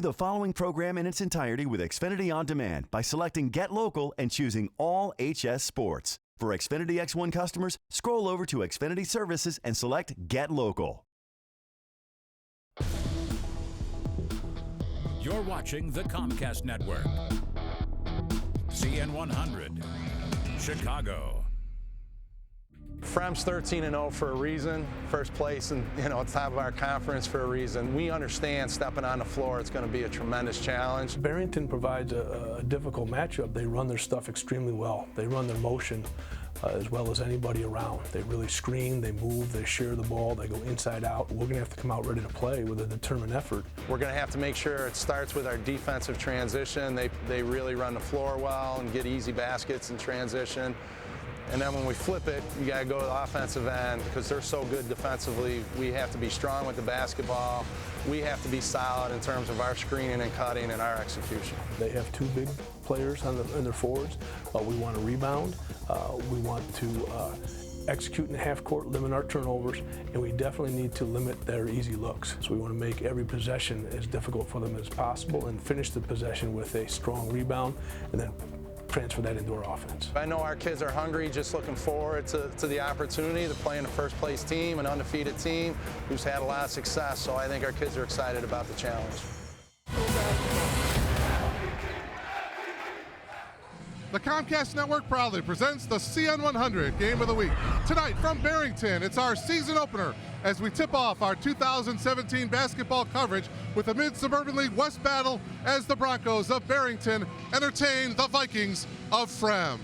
View the following program in its entirety with Xfinity On Demand by selecting Get Local and choosing All HS Sports. For Xfinity X1 customers, scroll over to Xfinity Services and select Get Local. You're watching the Comcast Network. CN100, Chicago. Fremd's 13-0 for a reason. First place and top of our conference for a reason. We understand stepping on the floor, it's going to be a tremendous challenge. Barrington provides a difficult matchup. They run their stuff extremely well. They run their motion as well as anybody around. They really screen, they move, they share the ball, they go inside out. We're going to have to come out ready to play with a determined effort. We're going to have to make sure it starts with our defensive transition. They really run the floor well and get easy baskets in transition. And then when we flip it, you got to go to the offensive end because they're so good defensively. We have to be strong with the basketball. We have to be solid in terms of our screening and cutting and our execution. They have two big players in their forwards. We want to rebound. We want to execute in the half court, limit our turnovers, and we definitely need to limit their easy looks. So we want to make every possession as difficult for them as possible and finish the possession with a strong rebound and then transfer that into our offense. I know our kids are hungry, just looking forward to the opportunity to play in a first-place team, an undefeated team who's had a lot of success, so I think our kids are excited about the challenge. The Comcast Network proudly presents the CN100 Game of the Week. Tonight from Barrington, it's our season opener as we tip off our 2017 basketball coverage with the Mid-Suburban League West battle as the Broncos of Barrington entertain the Vikings of Fremd.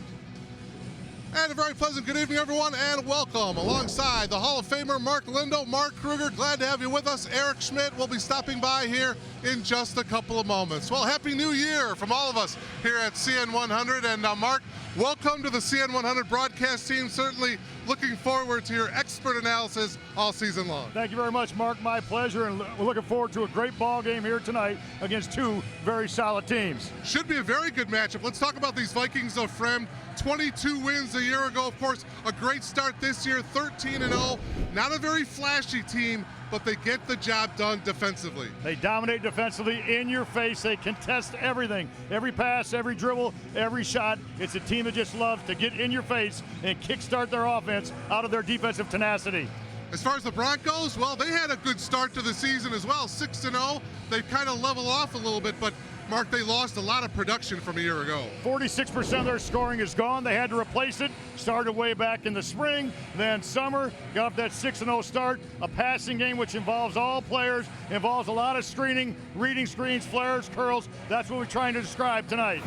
And a very pleasant good evening, everyone, and welcome alongside the Hall of Famer Mark Lindo, Mark Kruger. Glad to have you with us. Eric Schmidt will be stopping by here in just a couple of moments. Well, Happy New Year from all of us here at CN100. And Mark, welcome to the CN100 broadcast team. Certainly looking forward to your expert analysis all season long. Thank you very much, Mark. My pleasure, and we're looking forward to a great ball game here tonight against two very solid teams. Should be a very good matchup. Let's talk about these Vikings of Fremd. 22 wins a year ago, of course, a great start this year, 13-0. Not a very flashy team, but they get the job done defensively. They dominate defensively, in your face. They contest everything, every pass, every dribble, every shot. It's a team that just loves to get in your face and kickstart their offense out of their defensive tenacity. As far as the Broncos, well, they had a good start to the season as well, 6-0. They kind of level off a little bit, but Mark, they lost a lot of production from a year ago. 46% of their scoring is gone. They had to replace it. Started way back in the spring, then summer, got up that 6-0 start. A passing game which involves all players, involves a lot of screening, reading screens, flares, curls. That's what we're trying to describe tonight.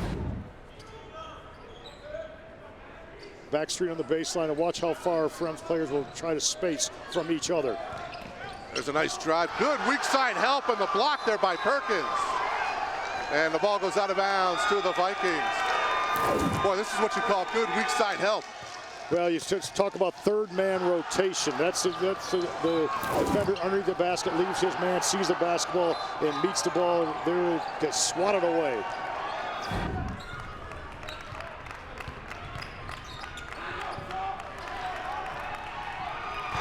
Back screen on the baseline, and watch how far Fremd's players will try to space from each other. There's a nice drive. Good weak side help, and the block there by Perkins. And the ball goes out of bounds to the Vikings. Boy, this is what you call good weak side help. Well, you talk about third man rotation. That's the defender underneath the basket, leaves his man, sees the basketball, and meets the ball, and there gets swatted away.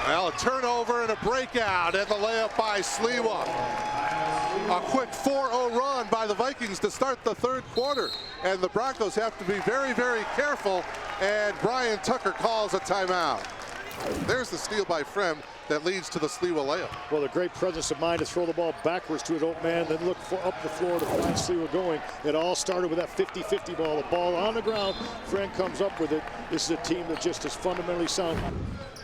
Well, a turnover and a breakout, and the layup by Sliwa. A quick 4-0 run by the Vikings to start the third quarter. And the Broncos have to be very, very careful. And Brian Tucker calls a timeout. There's the steal by Fremd that leads to the Sliwa layup. Well, a great presence of mind to throw the ball backwards to an open man, then look up the floor to find Sliwa going. It all started with that 50-50 ball. The ball on the ground, Fremd comes up with it. This is a team that just is fundamentally sound.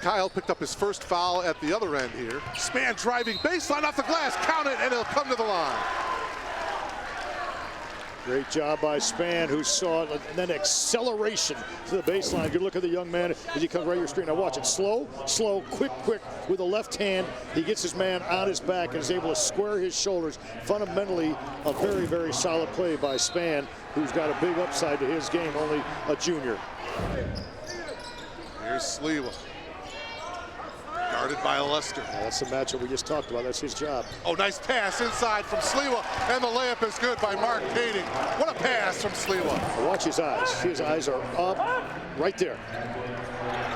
Kyle picked up his first foul at the other end here. Span driving baseline off the glass, count it, and it'll come to the line. Great job by Span, who saw it, and then acceleration to the baseline. Good look at the young man as he comes right your screen. Now watch it, slow, quick with the left hand. He gets his man on his back and is able to square his shoulders. Fundamentally, a very, very solid play by Span, who's got a big upside to his game, only a junior. Here's Sliwa. Guarded by Lester. That's the matchup we just talked about. That's his job. Oh, nice pass inside from Sliwa, and the layup is good by Mark Kading. What a pass from Sliwa. Watch his eyes. His eyes are up right there.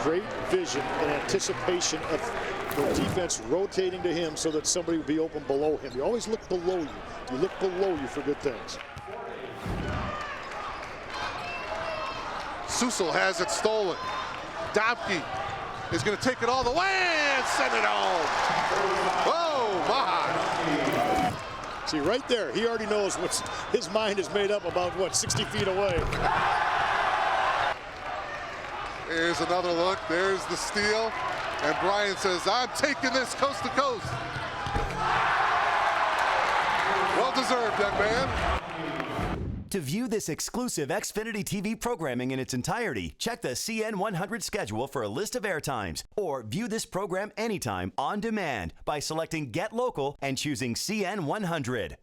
Great vision and anticipation of with defense rotating to him so that somebody would be open below him. You always look below you. You look below you for good things. Susel has it stolen. Dobke is going to take it all the way and send it home. Oh, my. See, right there, he already knows what his mind is made up about, what, 60 feet away. Here's another look. There's the steal. And Brian says, I'm taking this coast to coast. Well deserved, young man. To view this exclusive Xfinity TV programming in its entirety, check the CN100 schedule for a list of airtimes, or view this program anytime on demand by selecting Get Local and choosing CN100.